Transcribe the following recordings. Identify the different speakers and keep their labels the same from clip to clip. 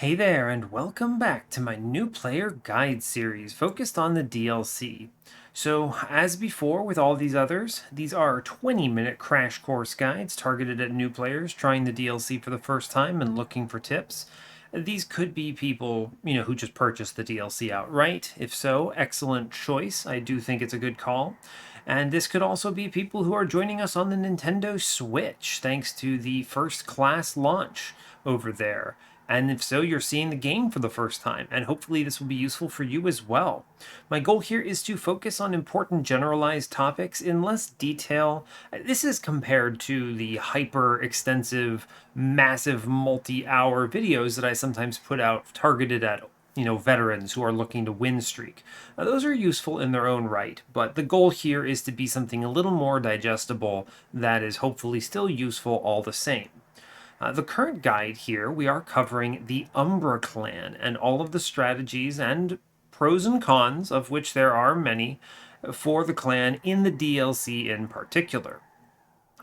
Speaker 1: Hey there, and welcome back to my new player guide series focused on the DLC. So, as before with all these others, these are 20-minute crash course guides targeted at new players trying the DLC for the first time and looking for tips. These could be people, who just purchased the DLC outright. If so, excellent choice. I do think it's a good call. And this could also be people who are joining us on the Nintendo Switch, thanks to the first class launch over there. And if so, you're seeing the game for the first time, and hopefully this will be useful for you as well. My goal here is to focus on important generalized topics in less detail. This is compared to the hyper extensive, massive multi-hour videos that I sometimes put out targeted at veterans who are looking to win streak. Those are useful in their own right, but the goal here is to be something a little more digestible that is hopefully still useful all the same. The current guide here, we are covering the Umbra clan and all of the strategies and pros and cons, of which there are many, for the clan in the DLC in particular.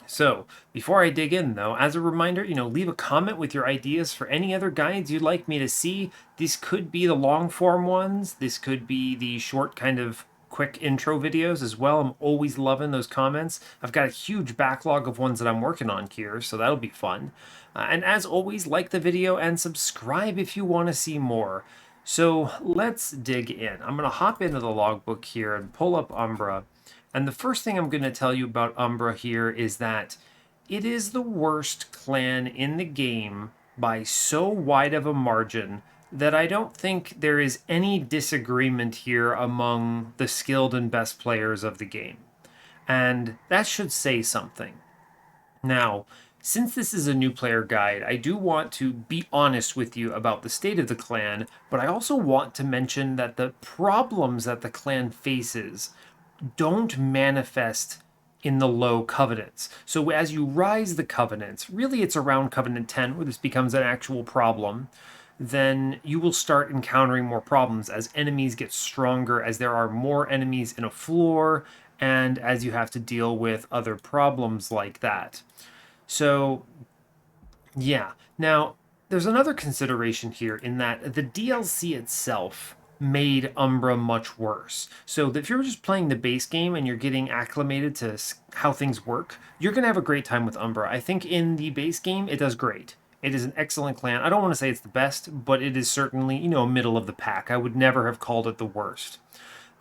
Speaker 1: So, before I dig in though, as a reminder, leave a comment with your ideas for any other guides you'd like me to see. This could be the long form ones, this could be the short kind of quick intro videos as well. I'm always loving those comments. I've got a huge backlog of ones that I'm working on here, so that'll be fun. And as always, like the video and subscribe if you want to see more. So let's dig in. I'm going to hop into the logbook here and pull up Umbra. And the first thing I'm going to tell you about Umbra here is that it is the worst clan in the game by so wide of a margin that I don't think there is any disagreement here among the skilled and best players of the game. And that should say something. Now, since this is a new player guide, I do want to be honest with you about the state of the clan, but I also want to mention that the problems that the clan faces don't manifest in the low covenants. So as you rise the covenants, really it's around covenant 10 where this becomes an actual problem, then you will start encountering more problems as enemies get stronger, as there are more enemies in a floor, and as you have to deal with other problems like that. So, yeah. Now, there's another consideration here in that the DLC itself made Umbra much worse. So if you're just playing the base game and you're getting acclimated to how things work, you're going to have a great time with Umbra. I think in the base game, it does great. It is an excellent clan. I don't want to say it's the best, but it is certainly, middle of the pack. I would never have called it the worst.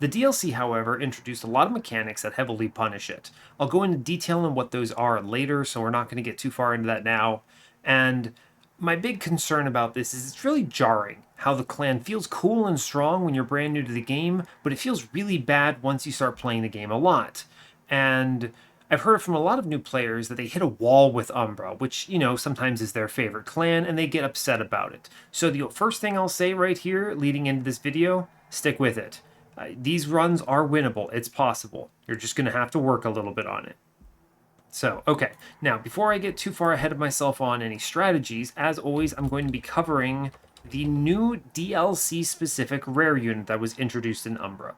Speaker 1: The DLC, however, introduced a lot of mechanics that heavily punish it. I'll go into detail on what those are later, so we're not going to get too far into that now. And my big concern about this is it's really jarring how the clan feels cool and strong when you're brand new to the game, but it feels really bad once you start playing the game a lot. And I've heard from a lot of new players that they hit a wall with Umbra, which, sometimes is their favorite clan, and they get upset about it. So the first thing I'll say right here, leading into this video, stick with it. These runs are winnable. It's possible. You're just going to have to work a little bit on it. So, okay. Now, before I get too far ahead of myself on any strategies, as always, I'm going to be covering the new DLC-specific rare unit that was introduced in Umbra.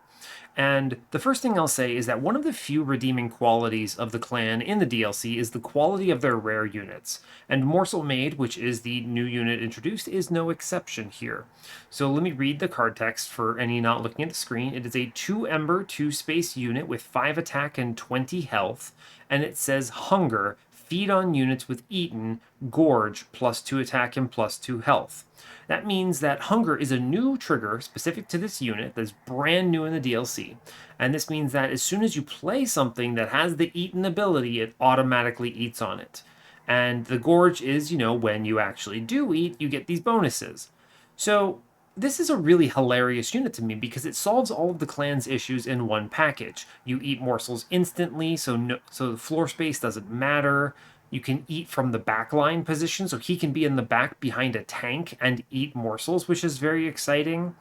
Speaker 1: And the first thing I'll say is that one of the few redeeming qualities of the clan in the DLC is the quality of their rare units. And Morsel-Made, which is the new unit introduced, is no exception here. So let me read the card text for any not looking at the screen. It is a 2 Ember, 2 space unit with 5 attack and 20 health. And it says Hunger, feed on units with Eaten, Gorge, plus 2 attack and plus 2 health. That means that Hunger is a new trigger specific to this unit that's brand new in the DLC. And this means that as soon as you play something that has the Eaten ability, it automatically eats on it. And the Gorge is, when you actually do eat, you get these bonuses. So this is a really hilarious unit to me because it solves all of the clan's issues in one package. You eat morsels instantly, so the floor space doesn't matter. You can eat from the backline position, so he can be in the back behind a tank and eat morsels, which is very exciting.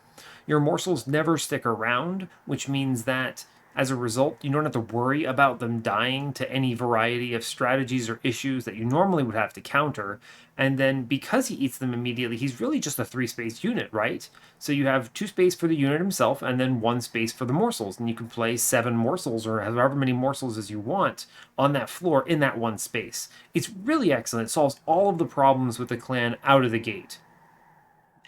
Speaker 1: Your morsels never stick around, which means that as a result, you don't have to worry about them dying to any variety of strategies or issues that you normally would have to counter. And then because he eats them immediately, he's really just a 3-space unit, right? So you have 2 space for the unit himself and then 1 space for the morsels. And you can play 7 morsels or however many morsels as you want on that floor in that 1 space. It's really excellent. It solves all of the problems with the clan out of the gate.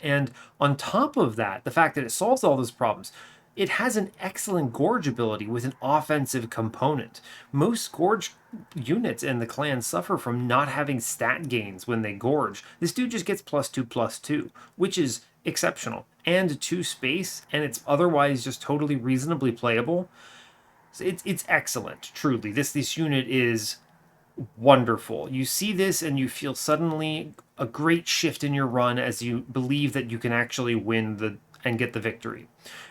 Speaker 1: And on top of that, the fact that it solves all those problems, it has an excellent Gorge ability with an offensive component. Most Gorge units in the clan suffer from not having stat gains when they Gorge. This dude just gets +2/+2, which is exceptional. And 2 space, and it's otherwise just totally reasonably playable. So it's excellent, truly. This unit is wonderful. You see this and you feel suddenly a great shift in your run as you believe that you can actually win and get the victory.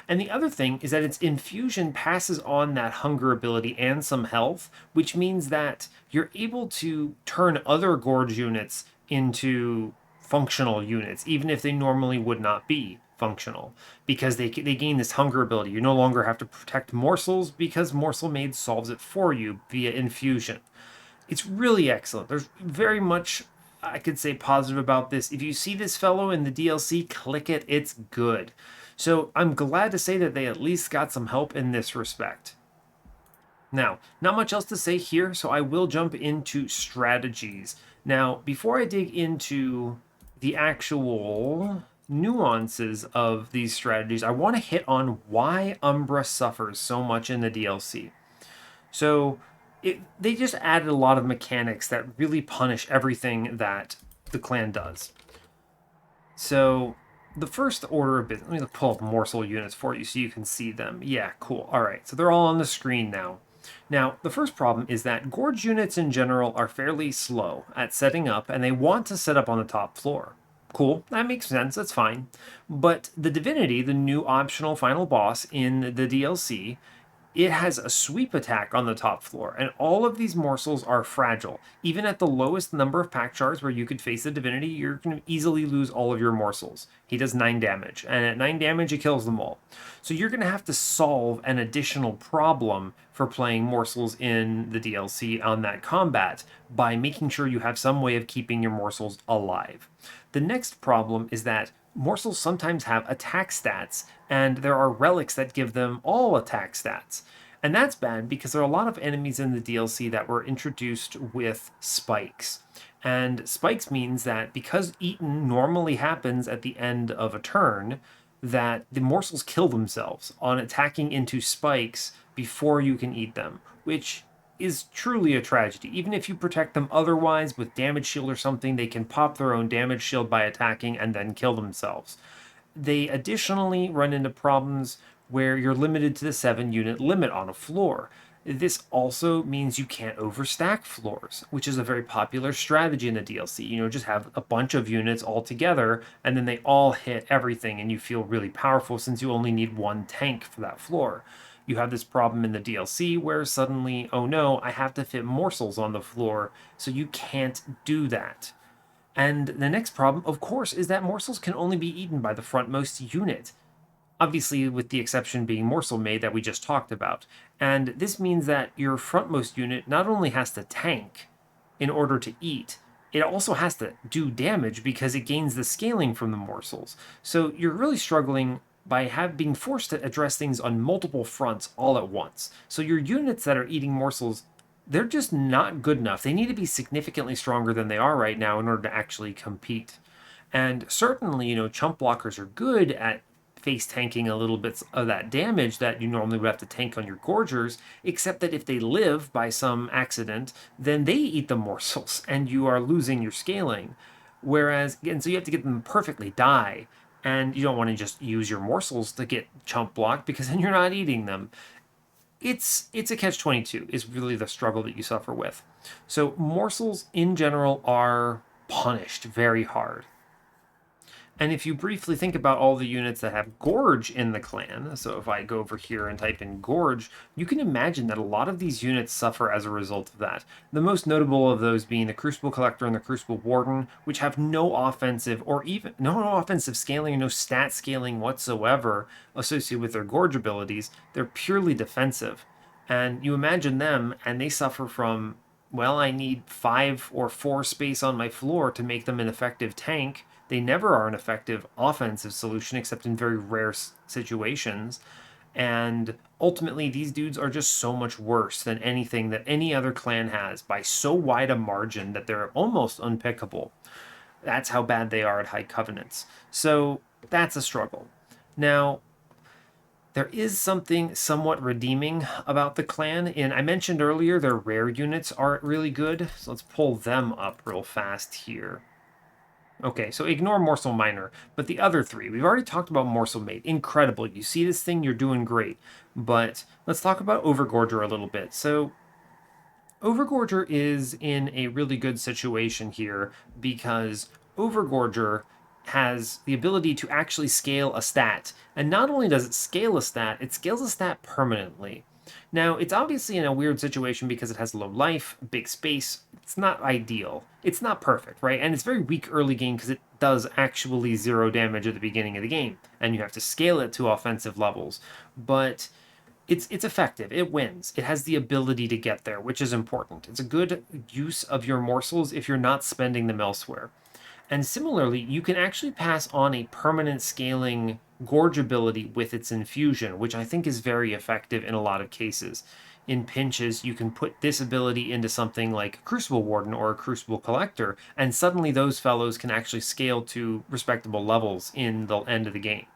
Speaker 1: And the other thing is that its infusion passes on that hunger ability and some health, which means that you're able to turn other Gorge units into functional units, even if they normally would not be functional, because they gain this hunger ability. You no longer have to protect morsels because Morsel-Made solves it for you via infusion. It's really excellent. There's very much I could say positive about this. If you see this fellow in the DLC, click it. It's good. So I'm glad to say that they at least got some help in this respect. Now, not much else to say here, so I will jump into strategies. Now, before I dig into the actual nuances of these strategies, I want to hit on why Umbra suffers so much in the DLC. So they just added a lot of mechanics that really punish everything that the clan does. So the first order of business, let me pull up morsel units for you so you can see them. Yeah, cool. All right, so they're all on the screen now. Now, the first problem is that Gorge units in general are fairly slow at setting up, and they want to set up on the top floor. Cool, that makes sense, that's fine. But the Divinity, the new optional final boss in the DLC, it has a sweep attack on the top floor, and all of these morsels are fragile. Even at the lowest number of pack shards where you could face the Divinity, you're going to easily lose all of your morsels. He does 9 damage, and at 9 damage, he kills them all. So you're going to have to solve an additional problem for playing morsels in the DLC on that combat by making sure you have some way of keeping your morsels alive. The next problem is that morsels sometimes have attack stats, and there are relics that give them all attack stats. And that's bad because there are a lot of enemies in the DLC that were introduced with spikes. And spikes means that because eaten normally happens at the end of a turn, that the morsels kill themselves on attacking into spikes before you can eat them, which is truly a tragedy. Even if you protect them otherwise with damage shield or something, they can pop their own damage shield by attacking and then kill themselves. They additionally run into problems where you're limited to the 7-unit limit on a floor. This also means you can't overstack floors, which is a very popular strategy in the DLC. Just have a bunch of units all together, and then they all hit everything, and you feel really powerful since you only need one tank for that floor. You have this problem in the DLC where suddenly, oh no, I have to fit morsels on the floor, so you can't do that. And the next problem, of course, is that morsels can only be eaten by the frontmost unit. Obviously, with the exception being Morsel-Made that we just talked about. And this means that your frontmost unit not only has to tank in order to eat, it also has to do damage because it gains the scaling from the morsels. So you're really struggling by being forced to address things on multiple fronts all at once. So your units that are eating morsels, they're just not good enough. They need to be significantly stronger than they are right now in order to actually compete. And certainly, chump blockers are good at face tanking a little bit of that damage that you normally would have to tank on your gorgers, except that if they live by some accident, then they eat the morsels and you are losing your scaling. Whereas, and so you have to get them to perfectly die, and you don't want to just use your morsels to get chump blocked because then you're not eating them. It's a catch-22 is really the struggle that you suffer with. So morsels in general are punished very hard. And if you briefly think about all the units that have Gorge in the clan, so if I go over here and type in Gorge, you can imagine that a lot of these units suffer as a result of that. The most notable of those being the Crucible Collector and the Crucible Warden, which have no offensive or even no offensive scaling or no stat scaling whatsoever associated with their Gorge abilities. They're purely defensive. And you imagine them, and they suffer from, well, I need 5 or 4 space on my floor to make them an effective tank. They never are an effective offensive solution except in very rare situations. And ultimately, these dudes are just so much worse than anything that any other clan has by so wide a margin that they're almost unpickable. That's how bad they are at high covenants. So that's a struggle. Now, there is something somewhat redeeming about the clan. And I mentioned earlier their rare units aren't really good. So let's pull them up real fast here. Okay, so ignore Morsel Minor, but the other three, we've already talked about Morsel-Made. Incredible. You see this thing, you're doing great. But let's talk about Overgorger a little bit. So Overgorger is in a really good situation here because Overgorger has the ability to actually scale a stat. And not only does it scale a stat, it scales a stat permanently. Now, it's obviously in a weird situation because it has low life, big space. It's not ideal. It's not perfect, right? And it's very weak early game because it does actually 0 damage at the beginning of the game. And you have to scale it to offensive levels. But it's effective. It wins. It has the ability to get there, which is important. It's a good use of your morsels if you're not spending them elsewhere. And similarly, you can actually pass on a permanent scaling gorge ability with its infusion, which I think is very effective in a lot of cases. In pinches, you can put this ability into something like a Crucible Warden or a Crucible Collector, and suddenly those fellows can actually scale to respectable levels in the end of the game.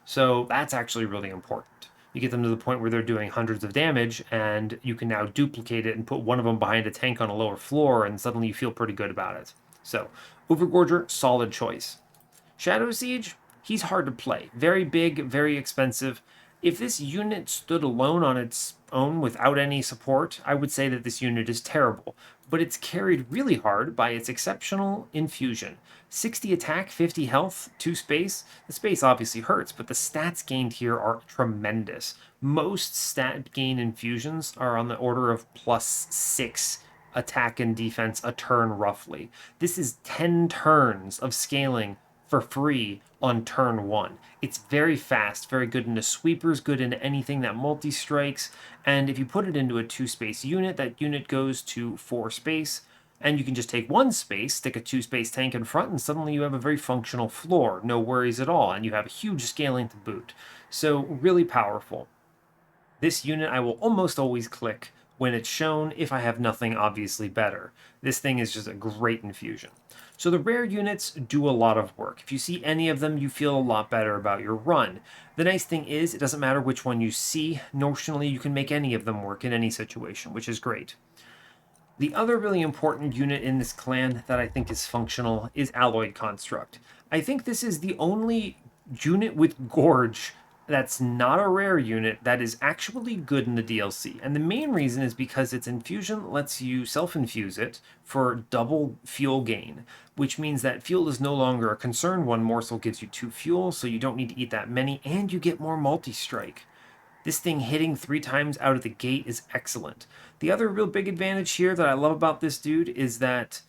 Speaker 1: So that's actually really important. You get them to the point where they're doing hundreds of damage, and you can now duplicate it and put one of them behind a tank on a lower floor, and suddenly you feel pretty good about it. So, Overgorger, solid choice. Shadow Siege, he's hard to play. Very big, very expensive. If this unit stood alone on its own without any support, I would say that this unit is terrible. But it's carried really hard by its exceptional infusion. 60 attack, 50 health, 2 space. The space obviously hurts, but the stats gained here are tremendous. Most stat gain infusions are on the order of +6 attack and defense a turn roughly. This is 10 turns of scaling for free on turn 1. It's very fast, very good into sweepers, good into anything that multi-strikes, and if you put it into a 2-space unit, that unit goes to 4 space, and you can just take 1 space, stick a 2-space tank in front, and suddenly you have a very functional floor, no worries at all, and you have a huge scaling to boot. So really powerful. This unit I will almost always click when it's shown if I have nothing obviously better. This thing is just a great infusion. So the rare units do a lot of work. If you see any of them, you feel a lot better about your run. The nice thing is, it doesn't matter which one you see. Notionally, you can make any of them work in any situation, which is great. The other really important unit in this clan that I think is functional is Alloyed Construct. I think this is the only unit with Gorge that's not a rare unit that is actually good in the DLC. And the main reason is because its infusion lets you self-infuse it for double fuel gain, which means that fuel is no longer a concern. One morsel gives you 2 fuel, so you don't need to eat that many, and you get more multi-strike. This thing hitting 3 times out of the gate is excellent. The other real big advantage here that I love about this dude is that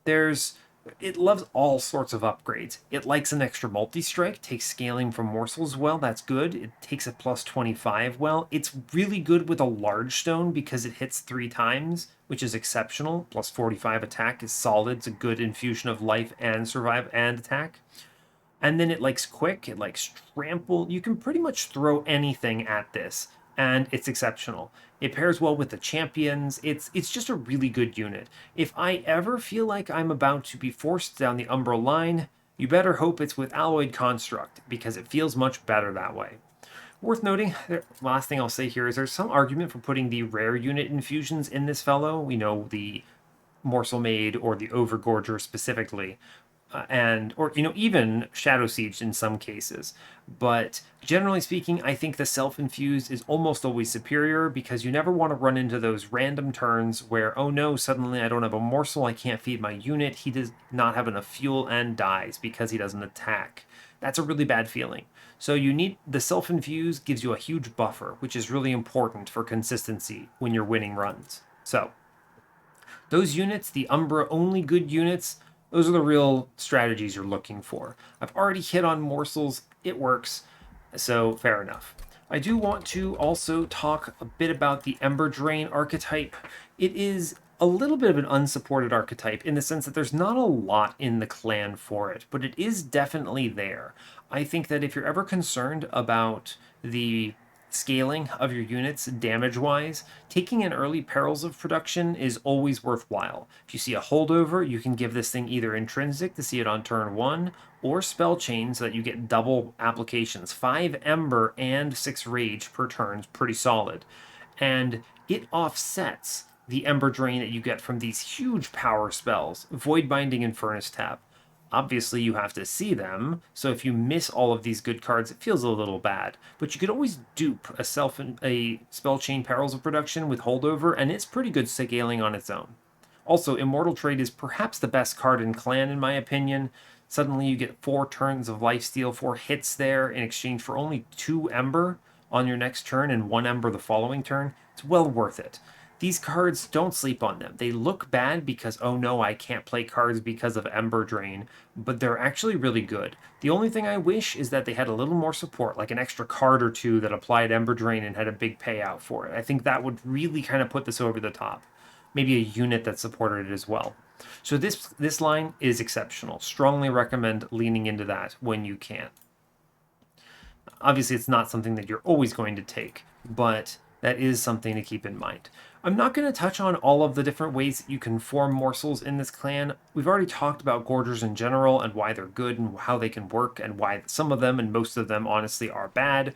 Speaker 1: there's it loves all sorts of upgrades. It likes an extra multi-strike, takes scaling from morsels well, that's good. It takes a +25 well. It's really good with a large stone because it hits 3 times, which is exceptional. +45 attack is solid. It's a good infusion of life and survive and attack. And then it likes quick, it likes trample. You can pretty much throw anything at this, and it's exceptional. It pairs well with the champions. It's just a really good unit. If I ever feel like I'm about to be forced down the Umbra line, you better hope it's with Alloyed Construct, because it feels much better that way. Worth noting, the last thing I'll say here is there's some argument for putting the rare unit infusions in this fellow. We know the Morsel-Made or the Overgorger specifically, and or even Shadow Siege in some cases. But generally speaking, I think the self-infused is almost always superior because you never want to run into those random turns where, oh no, suddenly I don't have a morsel, I can't feed my unit, he does not have enough fuel and dies because he doesn't attack. That's a really bad feeling. So you need the self-infused gives you a huge buffer, which is really important for consistency when you're winning runs. So those units, the Umbra only good units, those are the real strategies you're looking for. I've already hit on morsels, it works, so fair enough. I do want to also talk a bit about the Emberdrain archetype. It is a little bit of an unsupported archetype in the sense that there's not a lot in the clan for it, but it is definitely there. I think that if you're ever concerned about the scaling of your units damage-wise, taking an early perils of production is always worthwhile. If you see a holdover, you can give this thing either intrinsic to see it on turn 1, or spell chain so that you get double applications. 5 Ember and 6 Rage per turn is pretty solid. And it offsets the Emberdrain that you get from these huge power spells, Void Binding and Furnace Tap. Obviously, you have to see them, so if you miss all of these good cards, it feels a little bad. But you could always dupe a spell chain Perils of Production with holdover, and it's pretty good scaling on its own. Also, Immortal Trade is perhaps the best card in Clan, in my opinion. Suddenly, you get 4 turns of lifesteal, 4 hits there in exchange for only 2 Ember on your next turn and 1 Ember the following turn. It's well worth it. These cards, don't sleep on them. They look bad because, oh no, I can't play cards because of Emberdrain, but they're actually really good. The only thing I wish is that they had a little more support, like an extra card or two that applied Emberdrain and had a big payout for it. I think that would really kind of put this over the top. Maybe a unit that supported it as well. So this line is exceptional. Strongly recommend leaning into that when you can. Obviously, it's not something that you're always going to take, but that is something to keep in mind. I'm not going to touch on all of the different ways that you can form morsels in this clan. We've already talked about gorgers in general and why they're good and how they can work and why some of them and most of them honestly are bad.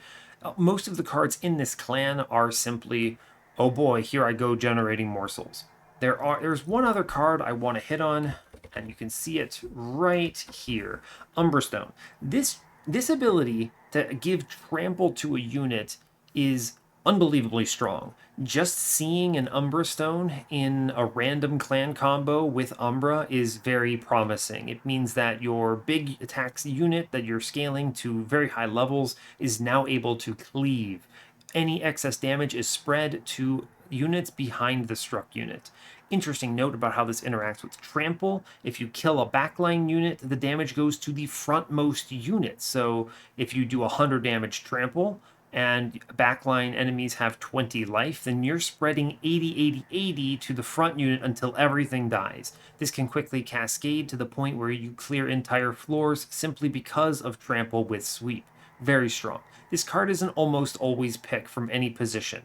Speaker 1: Most of the cards in this clan are simply, oh boy, here I go generating morsels. There's one other card I want to hit on, and you can see it right here. Umbra Stone. This ability to give trample to a unit is unbelievably strong. Just seeing an Umbra Stone in a random clan combo with Umbra is very promising. It means that your big attacks unit that you're scaling to very high levels is now able to cleave. Any excess damage is spread to units behind the struck unit. Interesting note about how this interacts with trample. If you kill a backline unit, the damage goes to the frontmost unit. So if you do 100 damage trample and backline enemies have 20 life, then you're spreading 80 to the front unit until everything dies. This can quickly cascade to the point where you clear entire floors simply because of trample with sweep. Very strong. This card is an almost always pick from any position.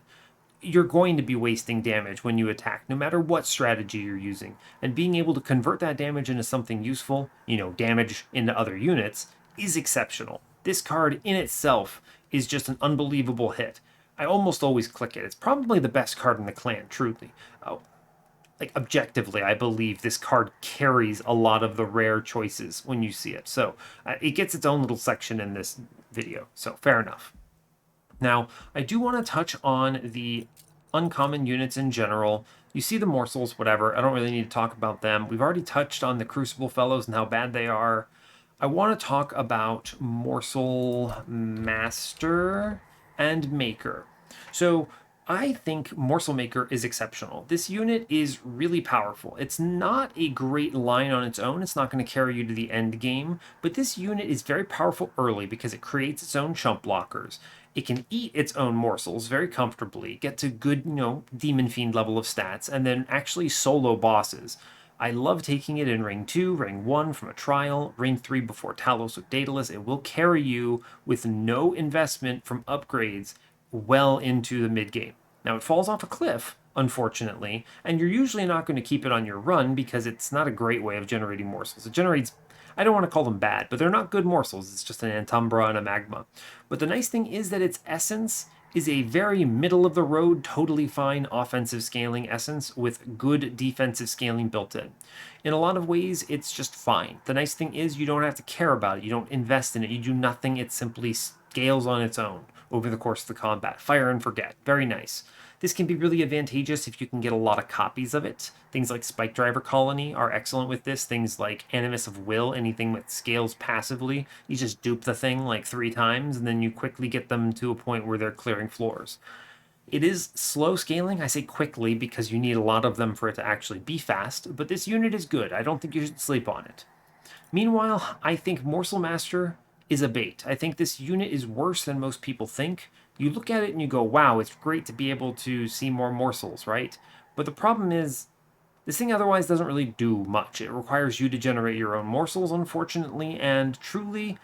Speaker 1: You're going to be wasting damage when you attack, no matter what strategy you're using. And being able to convert that damage into something useful, damage into other units, is exceptional. This card in itself is just an unbelievable hit. I almost always click it. It's probably the best card in the clan, truly. Objectively, I believe this card carries a lot of the rare choices when you see it. So it gets its own little section in this video. So fair enough. Now, I do want to touch on the uncommon units in general. You see the morsels, whatever. I don't really need to talk about them. We've already touched on the Crucible Fellows and how bad they are. I want to talk about Morsel Master and Maker. So I think Morsel Maker is exceptional. This unit is really powerful. It's not a great line on its own. It's not going to carry you to the end game, but this unit is very powerful early because it creates its own chump blockers. It can eat its own morsels very comfortably, get to good, Demon Fiend level of stats, and then actually solo bosses. I love taking it in Ring 2, Ring 1 from a trial, Ring 3 before Talos with Daedalus. It will carry you with no investment from upgrades well into the mid-game. Now, it falls off a cliff, unfortunately, and you're usually not going to keep it on your run because it's not a great way of generating morsels. It generates, I don't want to call them bad, but they're not good morsels. It's just an Antumbra and a Magma. But the nice thing is that its essence is a very middle-of-the-road, totally fine offensive scaling essence with good defensive scaling built in. In a lot of ways, it's just fine. The nice thing is you don't have to care about it. You don't invest in it. You do nothing. It simply scales on its own over the course of the combat. Fire and forget. Very nice. This can be really advantageous if you can get a lot of copies of it. Things like Spike Driver Colony are excellent with this. Things like Animus of Will, anything that scales passively. You just dupe the thing like 3 times, and then you quickly get them to a point where they're clearing floors. It is slow scaling. I say quickly because you need a lot of them for it to actually be fast, but this unit is good. I don't think you should sleep on it. Meanwhile, I think Morsel Master is a bait. I think this unit is worse than most people think. You look at it and you go, wow, it's great to be able to see more morsels, right? But the problem is, this thing otherwise doesn't really do much. It requires you to generate your own morsels, unfortunately, and truly,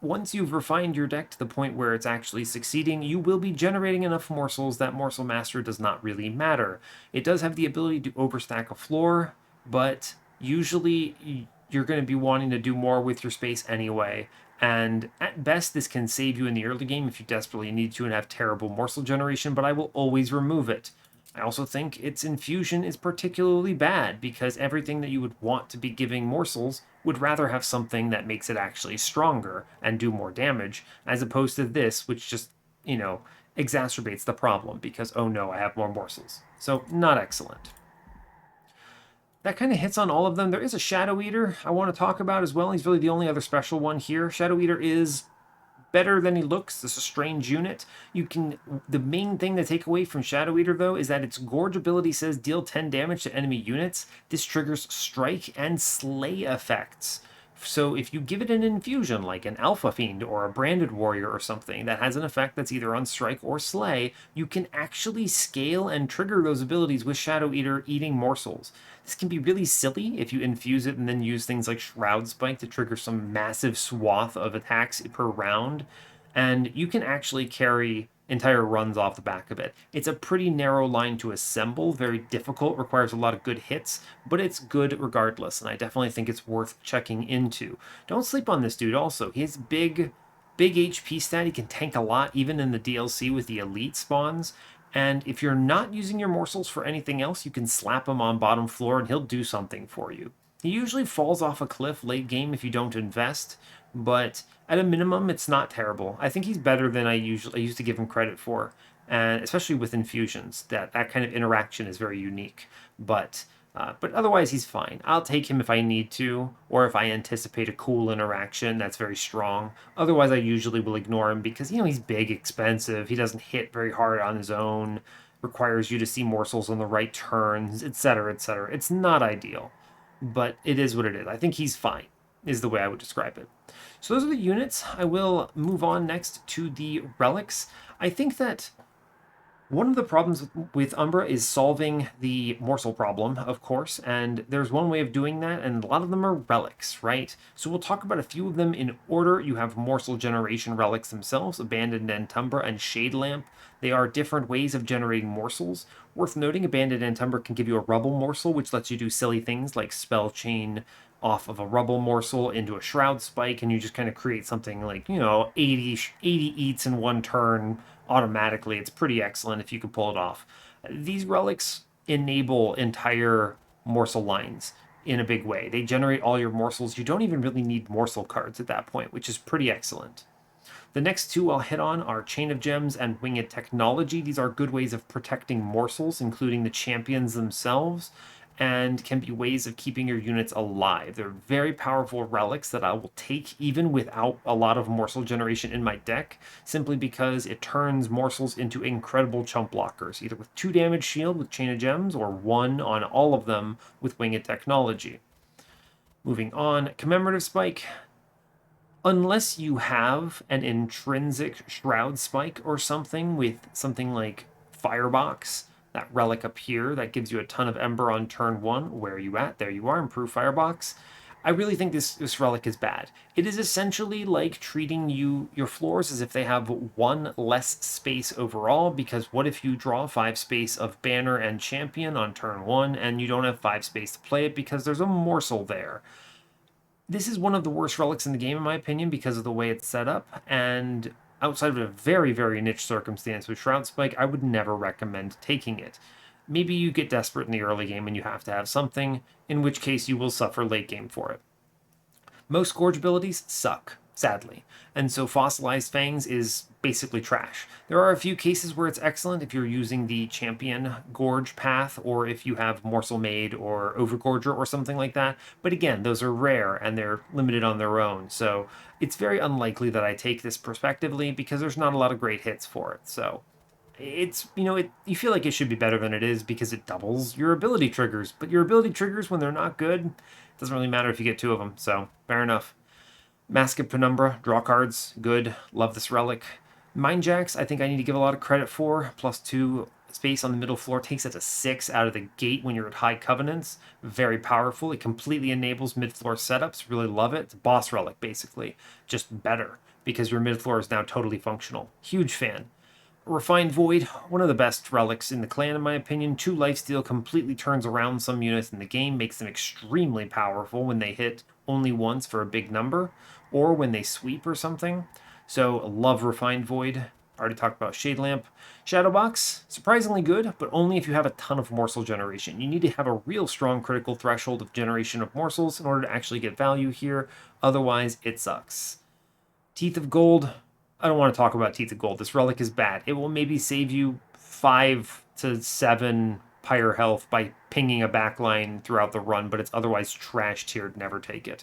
Speaker 1: once you've refined your deck to the point where it's actually succeeding, you will be generating enough morsels that Morsel Master does not really matter. It does have the ability to overstack a floor, but usually you're going to be wanting to do more with your space anyway. And at best, this can save you in the early game if you desperately need to and have terrible morsel generation, but I will always remove it. I also think its infusion is particularly bad because everything that you would want to be giving morsels would rather have something that makes it actually stronger and do more damage, as opposed to this, which just, exacerbates the problem because, oh no, I have more morsels. So, not excellent. That kind of hits on all of them. There is a Shadow Eater I want to talk about as well. He's really the only other special one here. Shadow Eater is better than he looks. This is a strange unit. The main thing to take away from Shadow Eater though is that its Gorge ability says deal 10 damage to enemy units. This triggers strike and slay effects. So if you give it an infusion like an Alpha Fiend or a Branded Warrior or something that has an effect that's either on strike or slay, you can actually scale and trigger those abilities with Shadow Eater eating morsels. This can be really silly if you infuse it and then use things like Shroud Spike to trigger some massive swath of attacks per round. And you can actually carry entire runs off the back of it. It's a pretty narrow line to assemble, very difficult, requires a lot of good hits, but it's good regardless, and I definitely think it's worth checking into. Don't sleep on this dude also. He has big HP stat. He can tank a lot, even in the DLC with the elite spawns. And if you're not using your morsels for anything else, you can slap him on bottom floor and he'll do something for you. He usually falls off a cliff late game if you don't invest, but at a minimum, it's not terrible. I think he's better than I used to give him credit for, and especially with infusions, that kind of interaction is very unique. But otherwise, he's fine. I'll take him if I need to, or if I anticipate a cool interaction that's very strong. Otherwise, I usually will ignore him because, he's big, expensive, he doesn't hit very hard on his own, requires you to see morsels on the right turns, etc., etc. It's not ideal, but it is what it is. I think he's fine, is the way I would describe it. So those are the units. I will move on next to the relics. I think that one of the problems with Umbra is solving the morsel problem, of course, and there's one way of doing that, and a lot of them are relics, right? So we'll talk about a few of them in order. You have morsel generation relics themselves, Abandoned Antumbra and Shade Lamp. They are different ways of generating morsels. Worth noting, Abandoned Antumbra can give you a rubble morsel, which lets you do silly things like spell chain off of a rubble morsel into a shroud spike, and you just kind of create something like, 80 eats in one turn automatically. It's pretty excellent if you can pull it off. These relics enable entire morsel lines in a big way. They generate all your morsels. You don't even really need morsel cards at that point, which is pretty excellent. The next two I'll hit on are Chain of Gems and Winged Technology. These are good ways of protecting morsels, including the champions themselves, and can be ways of keeping your units alive. They're very powerful relics that I will take even without a lot of morsel generation in my deck, simply because it turns morsels into incredible chump blockers, either with 2 damage shield with Chain of Gems or 1 on all of them with Winged Technology. Moving on, Commemorative Spike. Unless you have an intrinsic Shroud Spike or something with something like Firebox, that relic up here that gives you a ton of Ember on turn 1. Where are you at? There you are, improve Firebox. I really think this relic is bad. It is essentially like treating your floors as if they have 1 less space overall, because what if you draw 5 space of Banner and Champion on turn 1 and you don't have 5 space to play it because there's a morsel there? This is one of the worst relics in the game, in my opinion, because of the way it's set up, and outside of a very, very niche circumstance with Shroud Spike, I would never recommend taking it. Maybe you get desperate in the early game and you have to have something, in which case you will suffer late game for it. Most Gorge abilities suck, sadly, and so Fossilized Fangs is basically trash. There are a few cases where it's excellent if you're using the Champion Gorge path, or if you have Morsel-Made or Overgorger or something like that, but again, those are rare and they're limited on their own, so it's very unlikely that I take this prospectively because there's not a lot of great hits for it, so it's, you feel like it should be better than it is because it doubles your ability triggers, but your ability triggers, when they're not good, it doesn't really matter if you get 2 of them, so fair enough. Mask of Penumbra, draw cards, good, love this relic. Mindjacks, I think I need to give a lot of credit for, +2 space on the middle floor, takes it to 6 out of the gate when you're at high covenants. Very powerful. It completely enables mid-floor setups. Really love it. It's a boss relic, basically. Just better, because your mid-floor is now totally functional. Huge fan. Refined Void, one of the best relics in the clan in my opinion. 2 lifesteal completely turns around some units in the game, makes them extremely powerful when they hit only once for a big number, or when they sweep or something. So love Refined Void. Already talked about Shade Lamp. Shadowbox, surprisingly good, but only if you have a ton of morsel generation. You need to have a real strong critical threshold of generation of morsels in order to actually get value here, otherwise it sucks. Teeth of Gold, I don't want to talk about Teeth of Gold. This relic is bad. It will maybe save you 5 to 7 pyre health by pinging a backline throughout the run, but it's otherwise trash tiered. Never take it.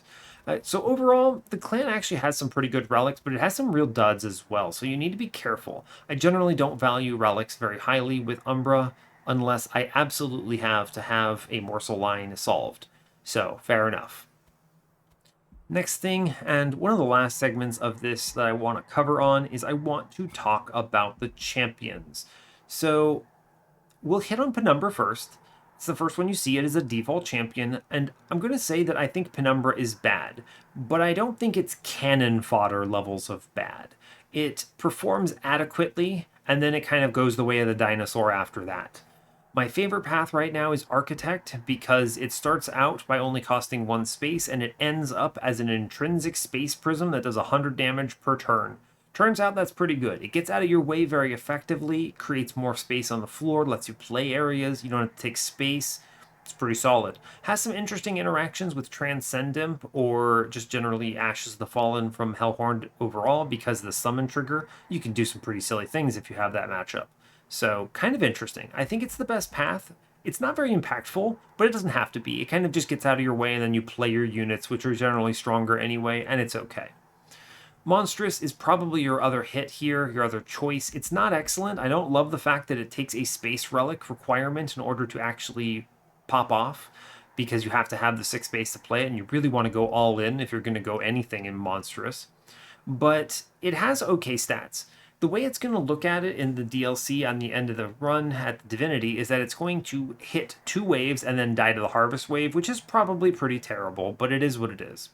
Speaker 1: So overall, the clan actually has some pretty good relics, but it has some real duds as well, so you need to be careful. I generally don't value relics very highly with Umbra unless I absolutely have to have a morsel line solved. So, fair enough. Next thing, and one of the last segments of this that I want to cover on, is I want to talk about the champions. So we'll hit on Penumbra first. It's the first one you see. It is a default champion, and I'm going to say that I think Penumbra is bad, but I don't think it's cannon fodder levels of bad. It performs adequately, and then it kind of goes the way of the dinosaur after that. My favorite path right now is Architect because it starts out by only costing 1 space and it ends up as an intrinsic space prism that does 100 damage per turn. Turns out that's pretty good. It gets out of your way very effectively, creates more space on the floor, lets you play areas, you don't have to take space. It's pretty solid. Has some interesting interactions with Transcendimp or just generally Ashes of the Fallen from Hellhorn overall because of the summon trigger. You can do some pretty silly things if you have that matchup. So, kind of interesting. I think it's the best path. It's not very impactful, but it doesn't have to be. It kind of just gets out of your way and then you play your units, which are generally stronger anyway, and it's okay. Monstrous is probably your other hit here, your other choice. It's not excellent. I don't love the fact that it takes a space relic requirement in order to actually pop off, because you have to have the 6 space to play it, and you really want to go all in if you're going to go anything in Monstrous. But it has okay stats. The way it's going to look at it in the DLC on the end of the run at the Divinity is that it's going to hit 2 waves and then die to the Harvest Wave, which is probably pretty terrible, but it is what it is.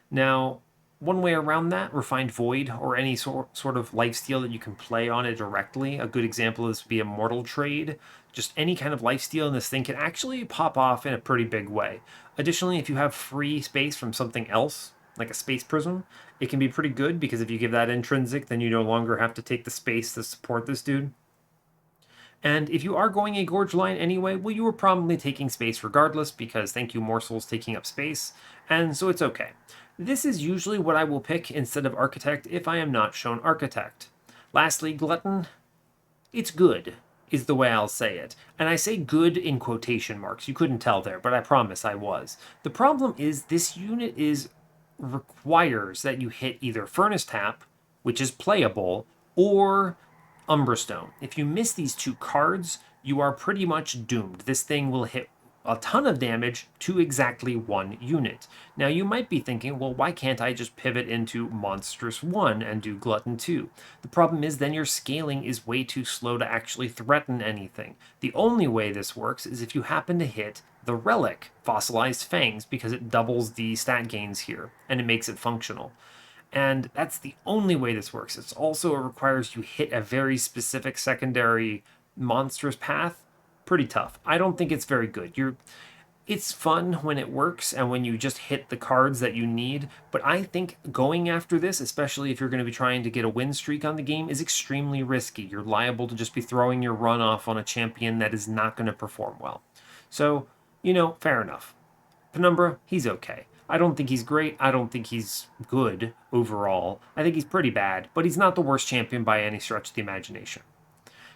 Speaker 1: Now, one way around that, Refined Void or any sort of lifesteal that you can play on it directly. A good example is be a Mortal Trade. Just any kind of lifesteal in this thing can actually pop off in a pretty big way. Additionally, if you have free space from something else, like a space prism, it can be pretty good because if you give that intrinsic, then you no longer have to take the space to support this dude. And if you are going a Gorge line anyway, well, you were probably taking space regardless because thank you, Morsel's taking up space, and so it's okay. This is usually what I will pick instead of Architect if I am not shown Architect. Lastly, Glutton, it's good, is the way I'll say it. And I say good in quotation marks. You couldn't tell there, but I promise I was. The problem is this unit requires that you hit either Furnace Tap, which is playable, or Umbra Stone. If you miss these 2 cards, you are pretty much doomed. This thing will hit a ton of damage to exactly 1 unit. Now you might be thinking, well, why can't I just pivot into Monstrous 1 and do Glutton 2? The problem is then your scaling is way too slow to actually threaten anything. The only way this works is if you happen to hit the Relic, Fossilized Fangs, because it doubles the stat gains here, and it makes it functional. And that's the only way this works. It requires you hit a very specific secondary monstrous path. Pretty tough. I don't think it's very good. It's fun when it works and when you just hit the cards that you need, but I think going after this, especially if you're going to be trying to get a win streak on the game, is extremely risky. You're liable to just be throwing your run off on a champion that is not going to perform well. So, fair enough. Penumbra, he's okay. I don't think he's great. I don't think he's good overall. I think he's pretty bad, but he's not the worst champion by any stretch of the imagination.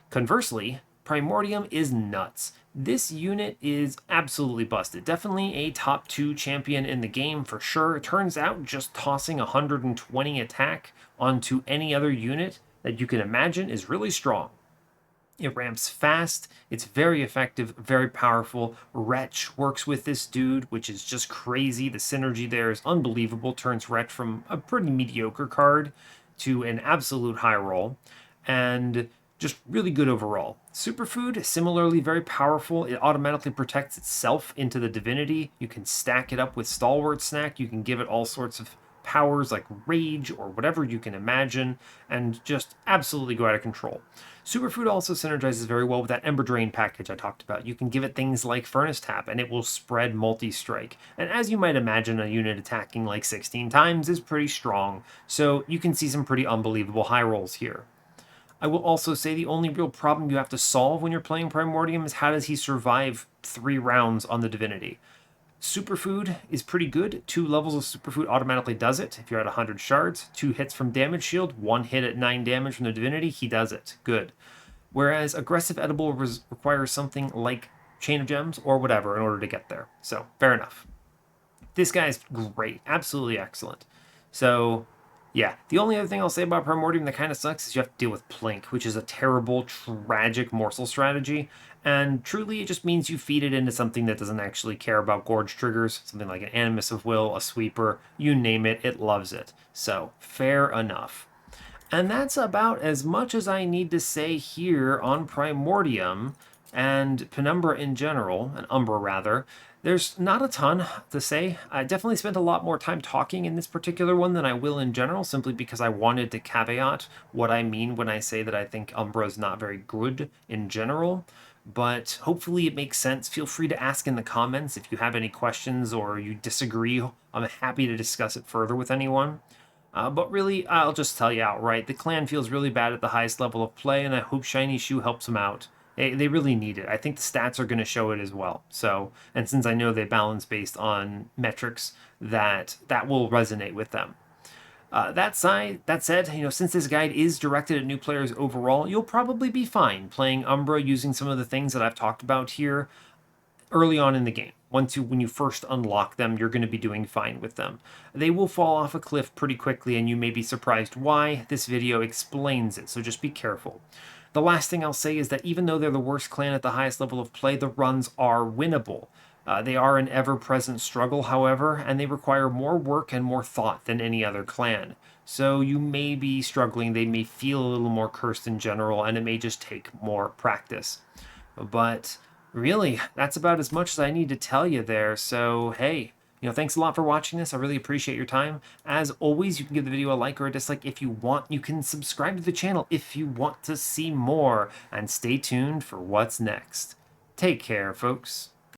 Speaker 1: Conversely, Primordium is nuts. This unit is absolutely busted. Definitely a top 2 champion in the game for sure. It turns out just tossing 120 attack onto any other unit that you can imagine is really strong. It ramps fast, it's very effective, very powerful. Wretch works with this dude, which is just crazy. The synergy there is unbelievable. Turns Wretch from a pretty mediocre card to an absolute high roll. And just really good overall. Superfood, similarly very powerful. It automatically protects itself into the Divinity. You can stack it up with Stalwart Snack. You can give it all sorts of powers like Rage or whatever you can imagine, and just absolutely go out of control. Superfood also synergizes very well with that Emberdrain package I talked about. You can give it things like Furnace Tap, and it will spread multi-strike. And as you might imagine, a unit attacking like 16 times is pretty strong, so you can see some pretty unbelievable high rolls here. I will also say the only real problem you have to solve when you're playing Primordium is how does he survive 3 rounds on the Divinity. Superfood is pretty good. 2 levels of Superfood automatically does it. If you're at 100 shards, 2 hits from Damage Shield, 1 hit at 9 damage from the Divinity, he does it. Good. Whereas Aggressive Edible requires something like Chain of Gems or whatever in order to get there. So, fair enough. This guy's great. Absolutely excellent. So, yeah. The only other thing I'll say about Primordium that kind of sucks is you have to deal with Plink, which is a terrible, tragic morsel strategy. And truly, it just means you feed it into something that doesn't actually care about Gorge triggers. Something like an Animus of Will, a Sweeper, you name it, it loves it. So, fair enough. And that's about as much as I need to say here on Primordium and Penumbra in general, and Umbra rather. There's not a ton to say. I definitely spent a lot more time talking in this particular one than I will in general, simply because I wanted to caveat what I mean when I say that I think Umbra is not very good in general. But hopefully it makes sense. Feel free to ask in the comments if you have any questions or you disagree. I'm happy to discuss it further with anyone. But really, I'll just tell you outright, the clan feels really bad at the highest level of play, and I hope Shiny Shoe helps them out. They really need it. I think the stats are going to show it as well. So, and since I know they balance based on metrics, that will resonate with them. That said, since this guide is directed at new players overall, you'll probably be fine playing Umbra using some of the things that I've talked about here early on in the game. When you first unlock them, you're going to be doing fine with them. They will fall off a cliff pretty quickly, and you may be surprised why. This video explains it, so just be careful. The last thing I'll say is that even though they're the worst clan at the highest level of play, the runs are winnable. They are an ever-present struggle, however, and they require more work and more thought than any other clan. So you may be struggling, they may feel a little more cursed in general, and it may just take more practice. But really, that's about as much as I need to tell you there. So, hey, thanks a lot for watching this. I really appreciate your time. As always, you can give the video a like or a dislike if you want. You can subscribe to the channel if you want to see more. And stay tuned for what's next. Take care, folks.